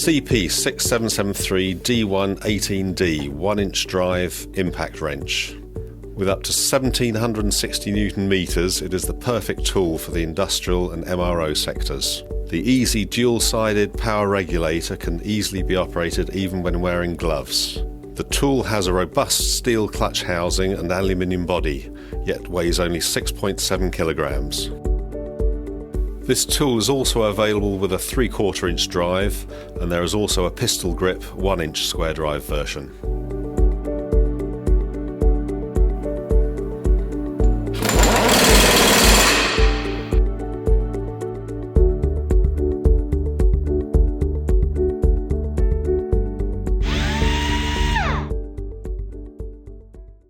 CP6773-D18D 1-inch drive impact wrench. With up to 1760 Newton meters, it is the perfect tool for the industrial and MRO sectors. The easy dual-sided power regulator can easily be operated even when wearing gloves. The tool has a robust steel clutch housing and aluminium body, yet weighs only 6.7 kilograms. This tool is also available with a 3/4 inch drive, and there is also a pistol grip 1-inch square drive version.